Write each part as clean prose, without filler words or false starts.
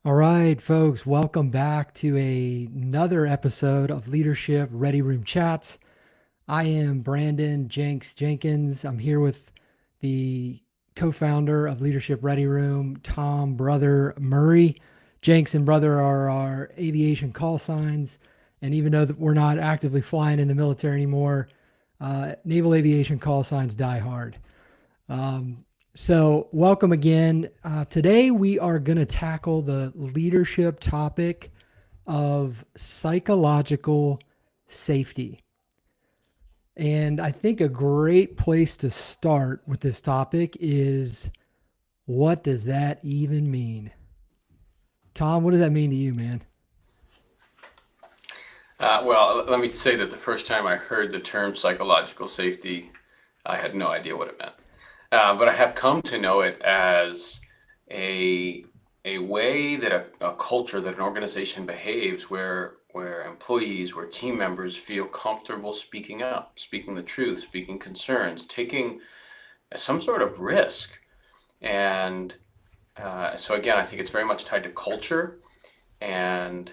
All right, folks, welcome back to another episode of Leadership Ready Room Chats. I am Brandon Jenks Jenkins. I'm here with the co-founder of Leadership Ready Room, Tom Brother Murray. Jenks and Brother are our aviation call signs, and even though that we're not actively flying in the military anymore, naval aviation call signs die hard. So, welcome again. Today, we are going to tackle the leadership topic of psychological safety. And I think a great place to start with this topic is, what does that even mean? Tom, what does that mean to you, man? Well, let me say that the first time I heard the term psychological safety, I had no idea what it meant. But I have come to know it as a, a way that a culture, that an organization behaves where employees, where team members feel comfortable speaking up, speaking the truth, speaking concerns, taking some sort of risk. And so again, I think it's very much tied to culture and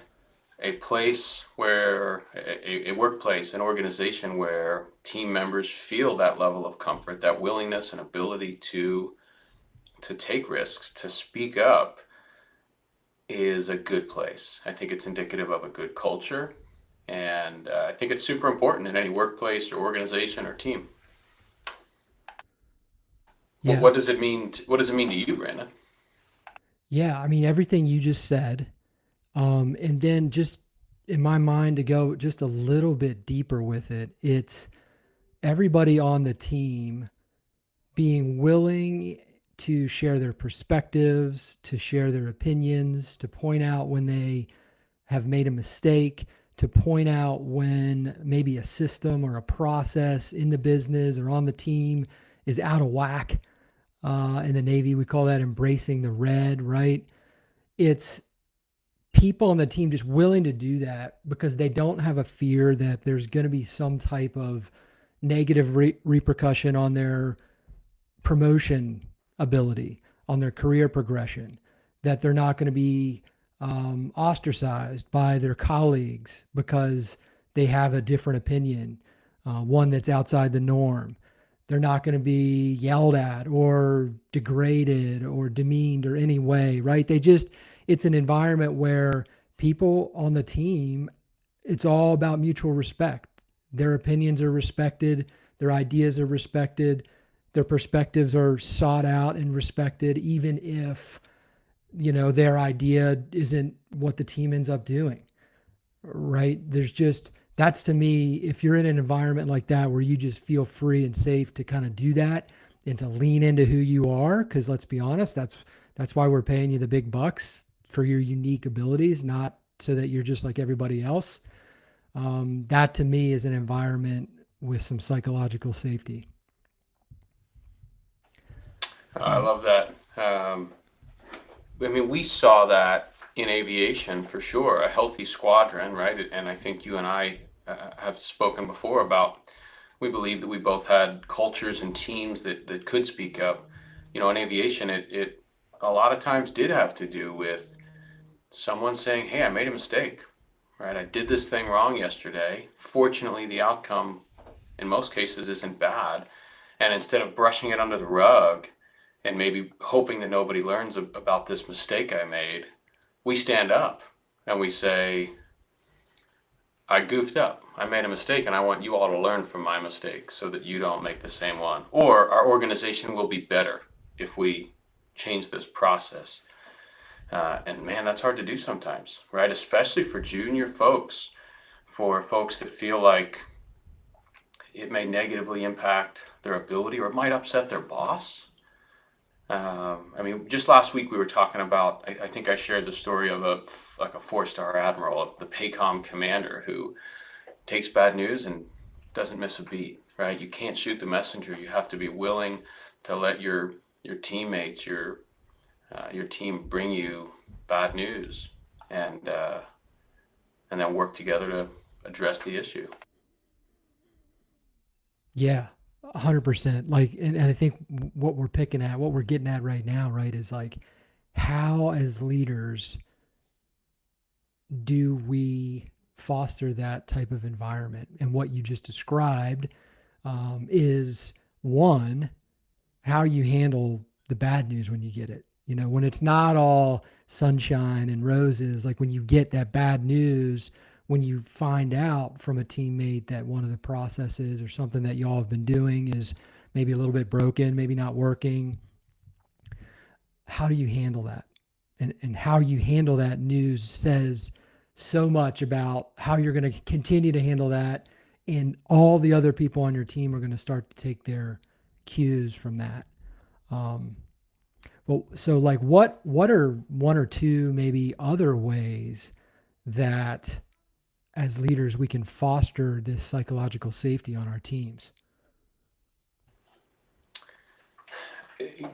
a place where a workplace, an organization where team members feel that level of comfort, that willingness and ability to take risks, to speak up, is a good place. I think it's indicative of a good culture, and I think it's super important in any workplace or organization or team. Yeah. What does it mean? What does it mean to you, Brandon? Yeah. I mean, everything you just said. And then just in my mind, to go just a little bit deeper with it, it's everybody on the team being willing to share their perspectives, to share their opinions, to point out when they have made a mistake, to point out when maybe a system or a process in the business or on the team is out of whack. In the Navy, we call that embracing the red, right? It's people on the team just willing to do that because they don't have a fear that there's going to be some type of negative repercussion on their promotion ability, on their career progression, that they're not going to be ostracized by their colleagues because they have a different opinion, one that's outside the norm. They're not going to be yelled at or degraded or demeaned or any way, right? It's an environment where people on the team, it's all about mutual respect. Their opinions are respected, their ideas are respected, their perspectives are sought out and respected, even if, their idea isn't what the team ends up doing, right? That's to me, if you're in an environment like that where you just feel free and safe to kind of do that and to lean into who you are, because let's be honest, that's why we're paying you the big bucks, for your unique abilities, not so that you're just like everybody else. That to me is an environment with some psychological safety. I love that. I mean, we saw that in aviation for sure, a healthy squadron, right? And I think you and I have spoken before about, we believe that we both had cultures and teams that could speak up. You know, in aviation, it a lot of times did have to do with someone saying, hey, I made a mistake, right? I did this thing wrong yesterday. Fortunately, the outcome in most cases isn't bad. And instead of brushing it under the rug and maybe hoping that nobody learns about this mistake I made, we stand up and we say, I goofed up. I made a mistake and I want you all to learn from my mistakes so that you don't make the same one. Or our organization will be better if we change this process. And man, that's hard to do sometimes, right? Especially for junior folks, for folks that feel like it may negatively impact their ability or it might upset their boss. I mean, just last week we were talking about, I think I shared the story of a four-star admiral, of the PACOM commander who takes bad news and doesn't miss a beat, right? You can't shoot the messenger. You have to be willing to let your teammates, your team bring you bad news, and uh, and then work together to address the issue. Yeah, 100%. Like, and I think what we're getting at right now, right, is like how as leaders do we foster that type of environment? And what you just described is one, how you handle the bad news when you get it. When it's not all sunshine and roses, like when you get that bad news, when you find out from a teammate that one of the processes or something that y'all have been doing is maybe a little bit broken, maybe not working, how do you handle that? And how you handle that news says so much about how you're going to continue to handle that. And all the other people on your team are going to start to take their cues from that. Well, so like what are one or two maybe other ways that as leaders we can foster this psychological safety on our teams?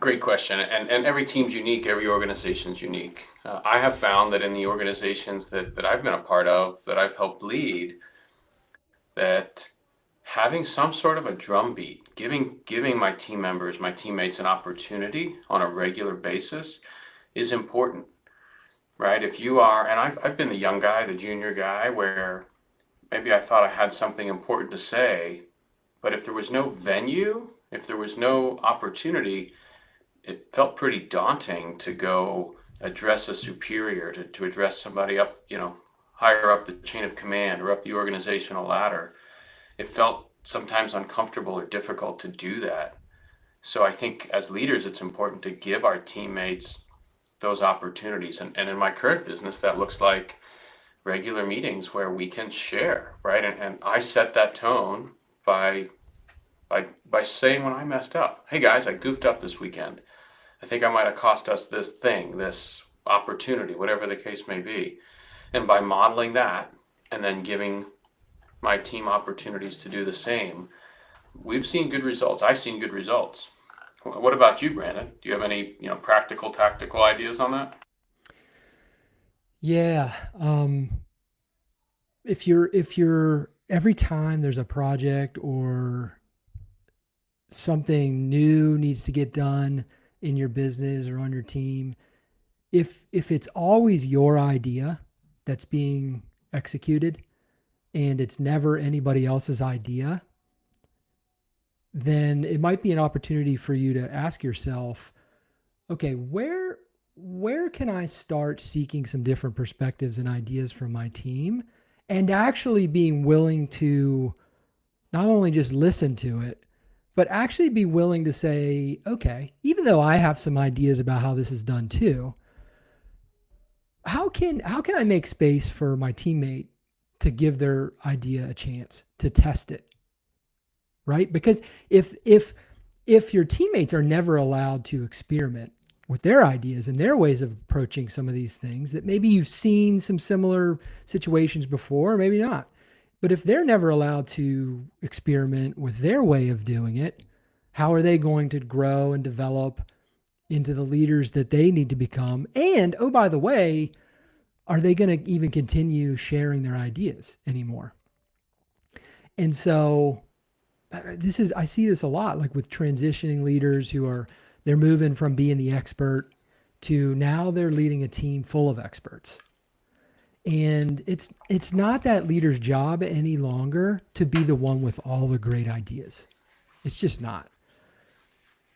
Great question. And every team's unique. Every organization's unique. I have found that in the organizations that I've been a part of, that I've helped lead, that having some sort of a drumbeat, giving my team members, my teammates an opportunity on a regular basis is important, right? If you are, and I've been the young guy, the junior guy, where maybe I thought I had something important to say, but if there was no venue, if there was no opportunity, it felt pretty daunting to go address a superior, to address somebody up, higher up the chain of command or up the organizational ladder. It felt sometimes uncomfortable or difficult to do that. So I think as leaders, it's important to give our teammates those opportunities. And in my current business, that looks like regular meetings where we can share, right? And I set that tone by saying when I messed up, hey guys, I goofed up this weekend. I think I might have cost us this thing, this opportunity, whatever the case may be. And by modeling that and then giving my team opportunities to do the same, we've seen good results. I've seen good results. What about you, Brandon? Do you have any, practical, tactical ideas on that? Yeah. If you're every time there's a project or something new needs to get done in your business or on your team, if it's always your idea that's being executed and it's never anybody else's idea, then it might be an opportunity for you to ask yourself, okay, where can I start seeking some different perspectives and ideas from my team, and actually being willing to not only just listen to it, but actually be willing to say, okay, even though I have some ideas about how this is done too, how can I make space for my teammate to give their idea a chance to test it, right? Because if your teammates are never allowed to experiment with their ideas and their ways of approaching some of these things, that maybe you've seen some similar situations before, maybe not. But if they're never allowed to experiment with their way of doing it, how are they going to grow and develop into the leaders that they need to become? And, oh, by the way, are they going to even continue sharing their ideas anymore? And so I see this a lot, like with transitioning leaders they're moving from being the expert to now they're leading a team full of experts. And it's not that leader's job any longer to be the one with all the great ideas. It's just not.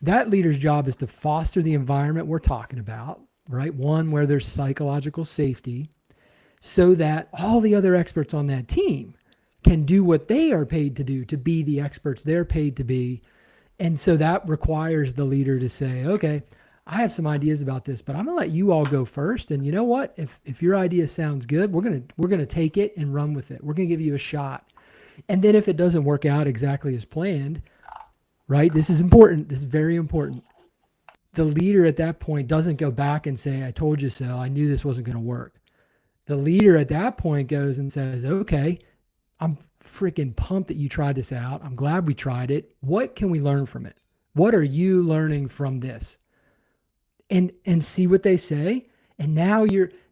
That leader's job is to foster the environment we're talking about, right? One where there's psychological safety, so that all the other experts on that team can do what they are paid to do, to be the experts they're paid to be. And so that requires the leader to say, okay, I have some ideas about this, but I'm going to let you all go first. And you know what? If your idea sounds good, we're going to take it and run with it. We're going to give you a shot. And then if it doesn't work out exactly as planned, right? This is important. This is very important. The leader at that point doesn't go back and say, I told you so. I knew this wasn't going to work. The leader at that point goes and says, okay, I'm freaking pumped that you tried this out. I'm glad we tried it. What can we learn from it? What are you learning from this? And see what they say. And now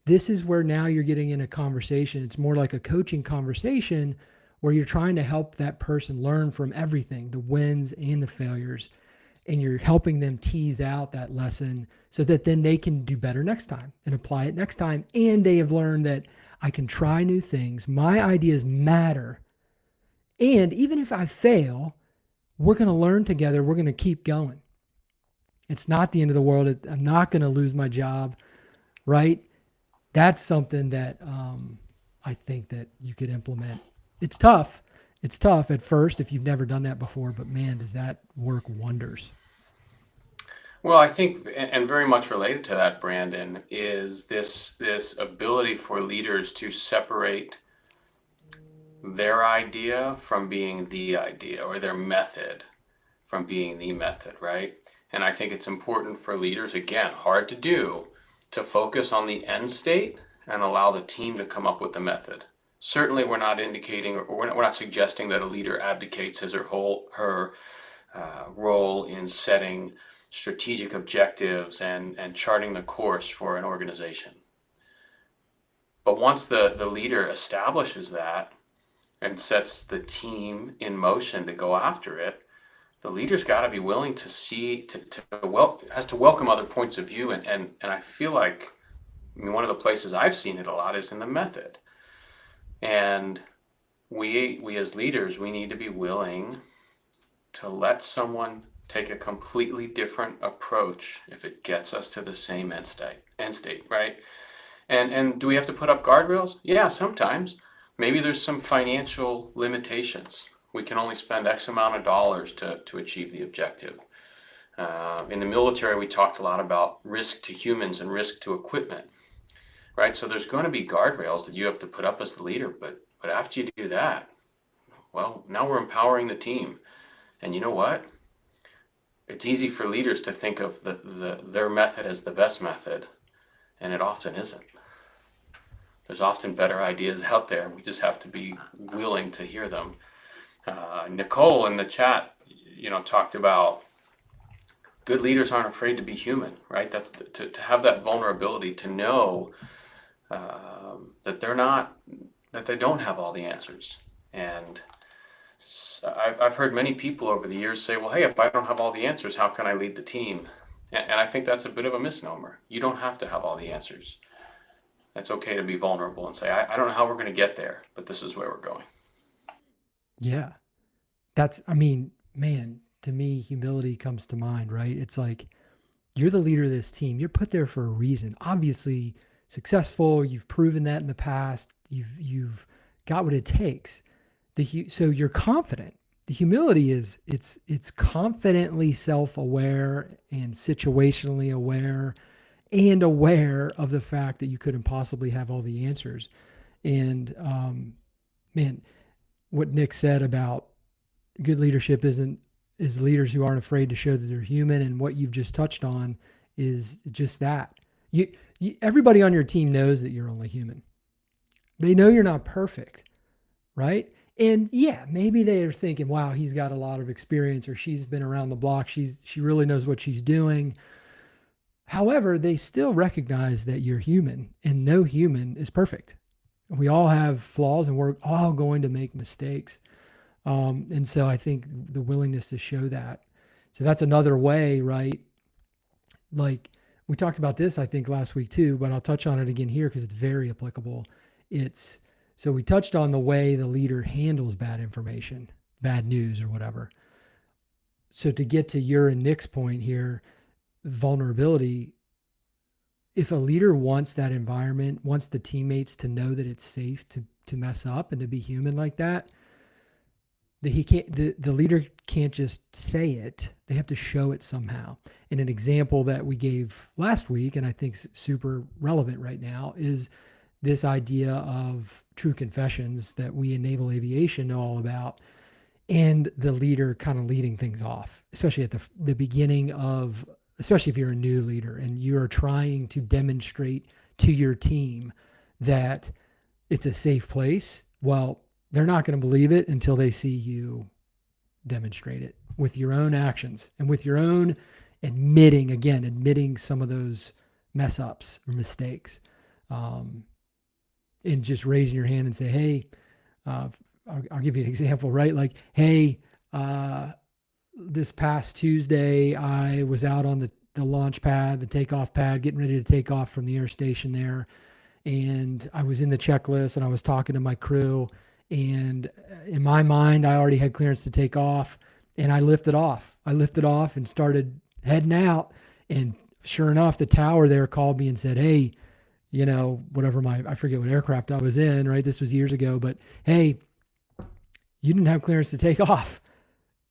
this is where now you're getting in a conversation. It's more like a coaching conversation where you're trying to help that person learn from everything, the wins and the failures. And you're helping them tease out that lesson so that then they can do better next time and apply it next time. And they have learned that I can try new things. My ideas matter. And even if I fail, we're going to learn together. We're going to keep going. It's not the end of the world. I'm not going to lose my job, right? That's something that I think that you could implement. It's tough. It's tough at first if you've never done that before, but man, does that work wonders. Well, I think, and very much related to that, Brandon, is this ability for leaders to separate their idea from being the idea, or their method from being the method, right? And I think it's important for leaders, again, hard to do, to focus on the end state and allow the team to come up with the method. Certainly, we're not indicating, or we're not suggesting that a leader abdicates his or her role in setting strategic objectives and charting the course for an organization. But once the leader establishes that and sets the team in motion to go after it, the leader's got to be willing to see, has to welcome other points of view. And I feel like, I mean, one of the places I've seen it a lot is in the method. And we as leaders, we need to be willing to let someone take a completely different approach if it gets us to the same end state, right? And do we have to put up guardrails? Yeah, sometimes. Maybe there's some financial limitations. We can only spend X amount of dollars to achieve the objective. In the military, we talked a lot about risk to humans and risk to equipment, right? So there's going to be guardrails that you have to put up as the leader, but after you do that, well, now we're empowering the team. And you know what? It's easy for leaders to think of their method as the best method, and it often isn't. There's often better ideas out there. We just have to be willing to hear them. Nicole in the chat, talked about good leaders aren't afraid to be human, right? That's to have that vulnerability, to know that they don't have all the answers. And I've heard many people over the years say, well, hey, if I don't have all the answers, how can I lead the team? And I think that's a bit of a misnomer. You don't have to have all the answers. It's okay to be vulnerable and say, I don't know how we're going to get there, but this is where we're going. Yeah. I mean, man, to me, humility comes to mind, right? It's like you're the leader of this team. You're put there for a reason. Obviously, successful. You've proven that in the past. You've got what it takes. So you're confident. The humility is it's confidently self-aware and situationally aware and aware of the fact that you couldn't possibly have all the answers. And man, what Nick said about good leadership is leaders who aren't afraid to show that they're human, and what you've just touched on is just that. Everybody on your team knows that you're only human. They know you're not perfect, right? And yeah, maybe they are thinking, wow, he's got a lot of experience, or she's been around the block. She really knows what she's doing. However, they still recognize that you're human, and no human is perfect. We all have flaws, and we're all going to make mistakes. And so I think the willingness to show that. So that's another way, right? Like we talked about this, I think, last week too, but I'll touch on it again here because it's very applicable. So we touched on the way the leader handles bad information, bad news, or whatever. So to get to your and Nick's point here, vulnerability, if a leader wants that environment, wants the teammates to know that it's safe to mess up and to be human like that, the leader can't just say it. They have to show it somehow. And an example that we gave last week, and I think super relevant right now, is this idea of true confessions that we in naval aviation know all about, and the leader kind of leading things off, especially at the beginning of, especially if you're a new leader and you're trying to demonstrate to your team that it's a safe place. Well, they're not going to believe it until they see you demonstrate it with your own actions and with your own admitting some of those mess ups or mistakes. And just raising your hand and say, hey, I'll give you an example, right? Like, hey, this past Tuesday, I was out on the launch pad, the takeoff pad, getting ready to take off from the air station there. and I was in the checklist and I was talking to my crew, and in my mind I already had clearance to take off, and I lifted off. I lifted off and started heading out, and sure enough, the tower there called me and said, "Hey, whatever I forget what aircraft I was in, right? This was years ago, but hey, you didn't have clearance to take off."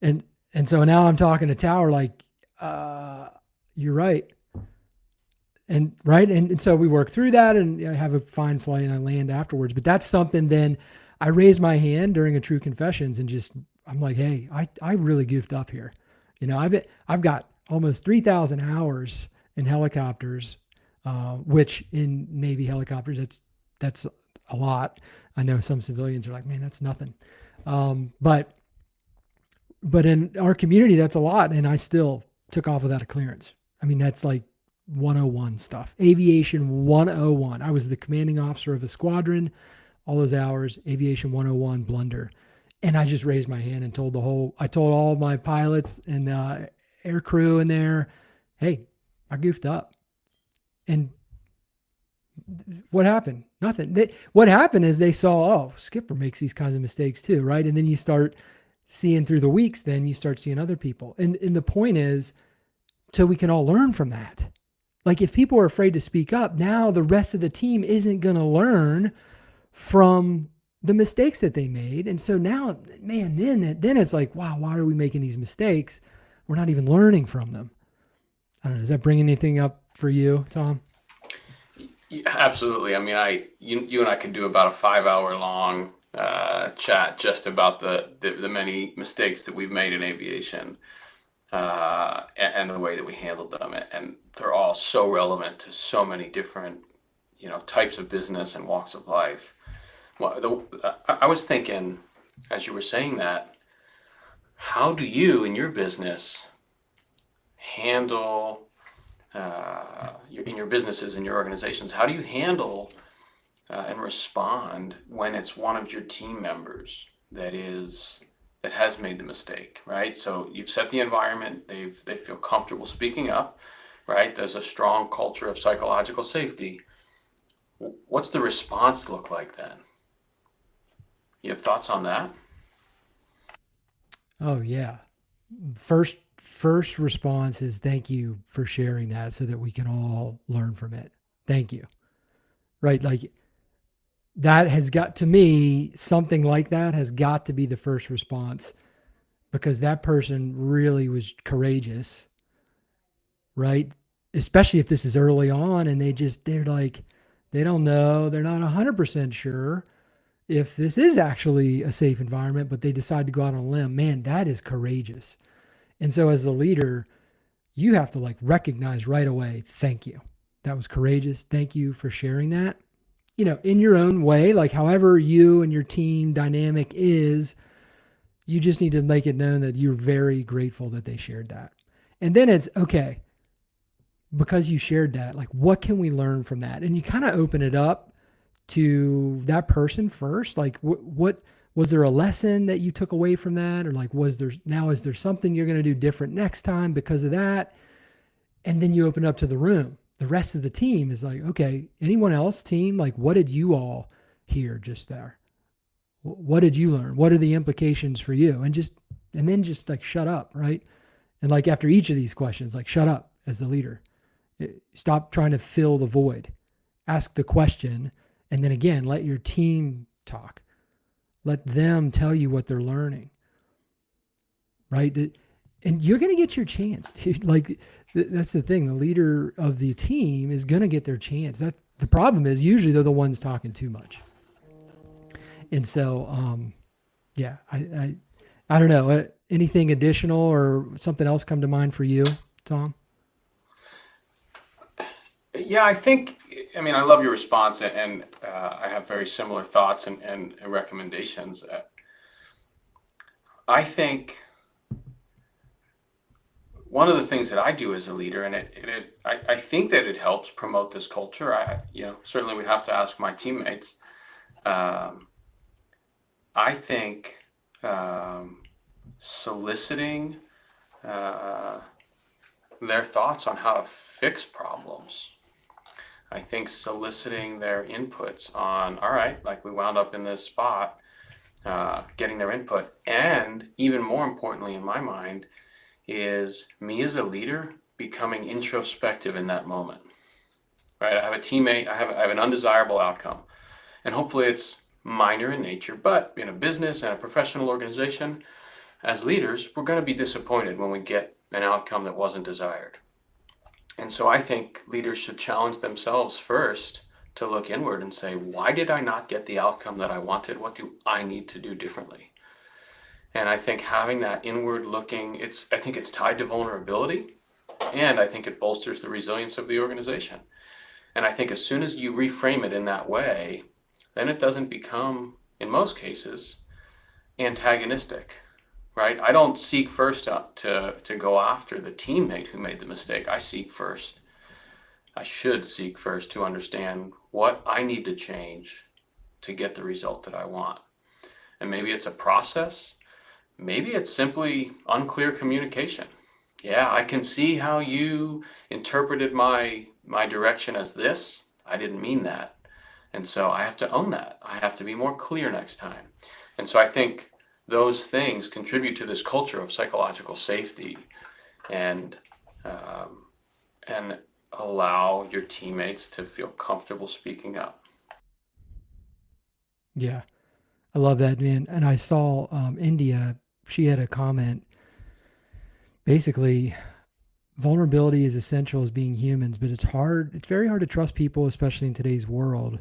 And and so now I'm talking to tower like, uh, you're right. And right. And so we work through that, and I have a fine flight and I land afterwards. But that's something then I raise my hand during a true confessions and just, I'm like, hey, I really goofed up here. I've got almost 3,000 hours in helicopters, which in Navy helicopters, that's a lot. I know some civilians are like, man, that's nothing. But in our community, that's a lot. And I still took off without a clearance. I mean, that's like 101 stuff. Aviation 101. I was the commanding officer of a squadron, all those hours, aviation 101 blunder. And I just raised my hand and I told all my pilots and air crew in there, hey, I goofed up. And what happened? Nothing. What happened is they saw, oh, Skipper makes these kinds of mistakes too, right? And then you start seeing through the weeks, then you start seeing other people. And the point is, so we can all learn from that. Like if people are afraid to speak up, now the rest of the team isn't going to learn from the mistakes that they made. And so now, man, then it's like, wow, why are we making these mistakes? We're not even learning from them. I don't know. Does that bring anything up for you, Tom? Yeah, absolutely. I mean, you and I could do about a 5 hour long chat just about the many mistakes that we've made in aviation, and the way that we handled them, and they're all so relevant to so many different types of business and walks of life. Well, I was thinking as you were saying that, how do you in your business handle in your businesses and your organizations, how do you handle and respond when it's one of your team members that has made the mistake, right? So you've set the environment, they feel comfortable speaking up, right? There's a strong culture of psychological safety. What's the response look like then? You have thoughts on that? Oh yeah. First response is thank you for sharing that so that we can all learn from it. Thank you. Right? Like that has got to me, something like that has got to be the first response because that person really was courageous, right? Especially if this is early on and they're like, they don't know, they're not 100% sure if this is actually a safe environment, but they decide to go out on a limb. Man, that is courageous. And so as the leader, you have to like recognize right away, thank you. That was courageous. Thank you for sharing that. In your own way, like however you and your team dynamic is, you just need to make it known that you're very grateful that they shared that. And then it's okay, because you shared that, like what can we learn from that? And you kind of open it up to that person first. Like what was there a lesson that you took away from that? Or like, is there something you're going to do different next time because of that? And then you open up to the room. The rest of the team is like, okay, anyone else team? Like, what did you all hear just there? What did you learn? What are the implications for you? And then just like, shut up. Right. And like after each of these questions, like shut up as the leader. Stop trying to fill the void. Ask the question. And then again, let your team talk. Let them tell you what they're learning. Right. And you're going to get your chance, dude. Like that's the thing. The leader of the team is going to get their chance. That the problem is usually they're the ones talking too much. And so, yeah, I don't know. Anything additional or something else come to mind for you, Tom? Yeah, I mean, I love your response, and I have very similar thoughts and recommendations. I think one of the things that I do as a leader, and I think that it helps promote this culture. Certainly we have to ask my teammates. Um, I think soliciting their thoughts on how to fix problems. I think soliciting their inputs on, all right, like we wound up in this spot, getting their input. And even more importantly, in my mind, is me as a leader becoming introspective in that moment, right? I have a teammate, I have an undesirable outcome, and hopefully it's minor in nature, but in a business and a professional organization, as leaders, we're going to be disappointed when we get an outcome that wasn't desired. And so I think leaders should challenge themselves first to look inward and say, why did I not get the outcome that I wanted? What do I need to do differently? And I think having that inward looking, I think it's tied to vulnerability, and I think it bolsters the resilience of the organization. And I think as soon as you reframe it in that way, then it doesn't become, in most cases, antagonistic, right? I don't seek first to go after the teammate who made the mistake. I should seek first to understand what I need to change to get the result that I want. And maybe it's a process. Maybe it's simply unclear communication. Yeah, I can see how you interpreted my direction as this. I didn't mean that. And so I have to own that. I have to be more clear next time. And so I think those things contribute to this culture of psychological safety and um, and allow your teammates to feel comfortable speaking up. Yeah, I love that, man. And I saw India, she had a comment basically vulnerability is essential as being humans, but it's very hard to trust people, especially in today's world.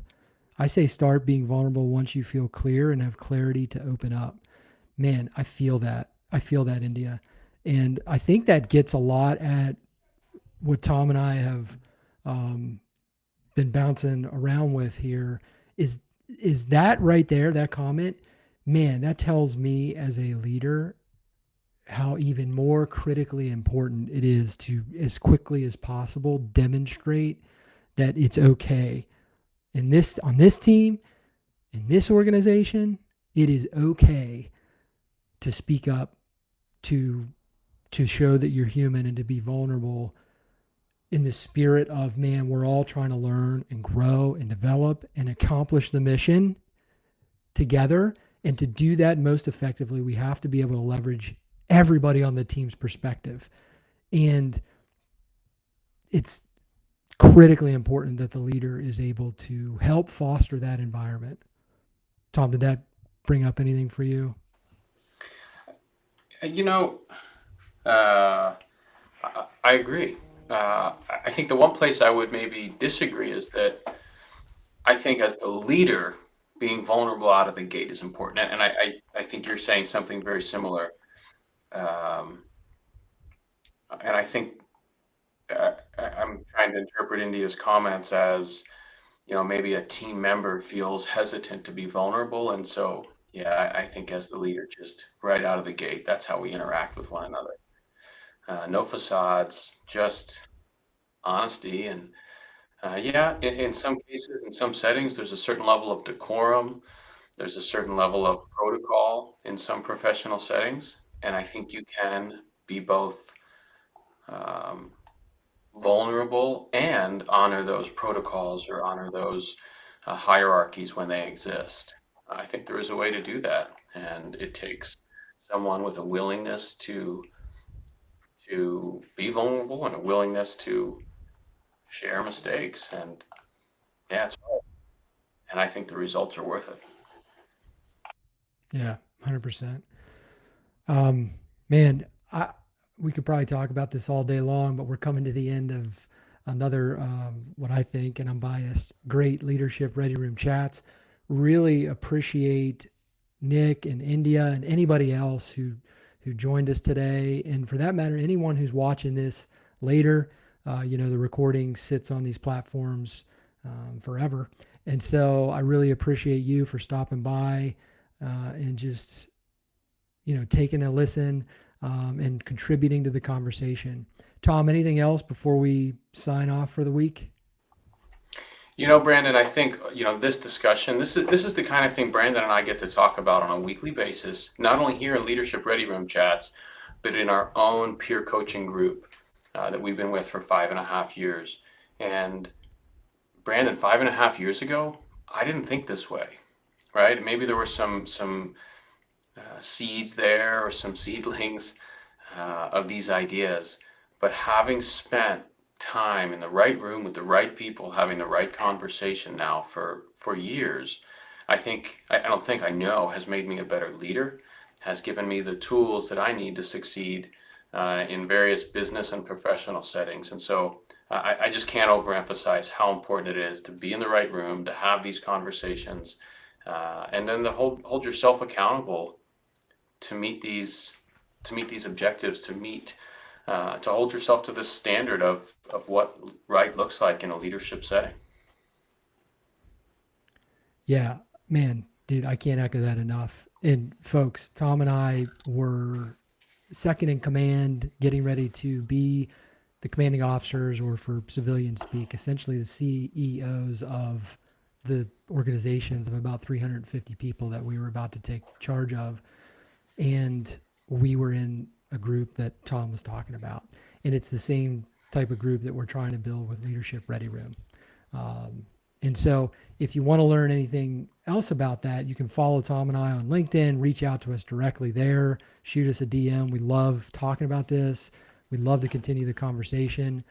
I say start being vulnerable once you feel clear and have clarity to open up. Man, I feel that. I feel that, India. And I think that gets a lot at what Tom and I have um, been bouncing around with here is is that right there, that comment, man, that tells me as a leader how even more critically important it is to as quickly as possible demonstrate that it's okay in this on this team, in this organization, it is okay to speak up, to show that you're human and to be vulnerable in the spirit of, man, we're all trying to learn and grow and develop and accomplish the mission together. And to do that most effectively, we have to be able to leverage everybody on the team's perspective. And it's critically important that the leader is able to help foster that environment. Tom, did that bring up anything for you? You know, uh, I agree. I think the one place I would maybe disagree is that I think as the leader, being vulnerable out of the gate is important. And I think you're saying something very similar. Um, and I think I'm trying to interpret India's comments as, maybe a team member feels hesitant to be vulnerable. And so, yeah, I think as the leader, just right out of the gate, that's how we interact with one another. No facades, just honesty. And yeah, in some cases, in some settings, there's a certain level of decorum. There's a certain level of protocol in some professional settings. And I think you can be both um, vulnerable and honor those protocols or honor those hierarchies when they exist. I think there is a way to do that. And it takes someone with a willingness to be vulnerable and a willingness to share mistakes. And yeah, it's hard. And I think the results are worth it. Yeah, 100%. Um, man, I we could probably talk about this all day long, but we're coming to the end of another what I think, and I'm biased, great leadership ready room chats. Really appreciate Nick and India and anybody else who joined us today, and for that matter, anyone who's watching this later. The recording sits on these platforms forever, and so I really appreciate you for stopping by and just taking a listen and contributing to the conversation. Tom, anything else before we sign off for the week? Brandon, I think, this discussion, this is the kind of thing Brandon and I get to talk about on a weekly basis, not only here in Leadership Ready Room chats, but in our own peer coaching group that we've been with for 5.5 years. And Brandon, 5.5 years ago, I didn't think this way, right? Maybe there were some seeds there or some seedlings of these ideas, but having spent time in the right room with the right people, having the right conversation now for years, I don't think I know has made me a better leader, has given me the tools that I need to succeed in various business and professional settings. And so I just can't overemphasize how important it is to be in the right room, to have these conversations, and then to hold yourself accountable to meet these objectives, to hold yourself to this standard of what right looks like in a leadership setting. Yeah, man, dude, I can't echo that enough. And folks, Tom and I were second in command, getting ready to be the commanding officers, or for civilian speak, essentially the CEOs of the organizations of about 350 people that we were about to take charge of. And we were in a group that Tom was talking about. And it's the same type of group that we're trying to build with Leadership Ready Room. Um, and so, if you want to learn anything else about that, you can follow Tom and I on LinkedIn, reach out to us directly there, shoot us a DM. We love talking about this. We'd love to continue the conversation.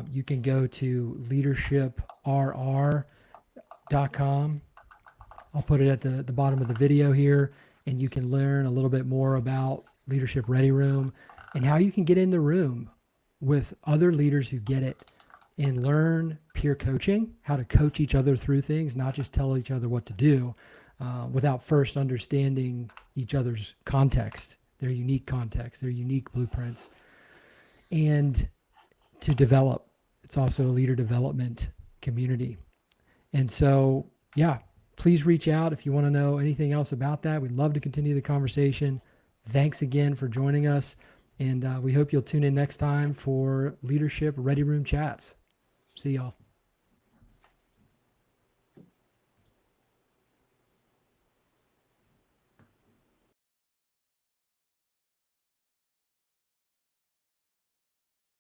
You can go to leadershiprr.com. I'll put it at the bottom of the video here, and you can learn a little bit more about Leadership Ready Room and how you can get in the room with other leaders who get it and learn peer coaching, how to coach each other through things, not just tell each other what to do without first understanding each other's context, their unique context, their unique blueprints, and to develop. It's also a leader development community. And so, yeah, please reach out if you want to know anything else about that. We'd love to continue the conversation. Thanks again for joining us. And we hope you'll tune in next time for Leadership Ready Room Chats. See y'all.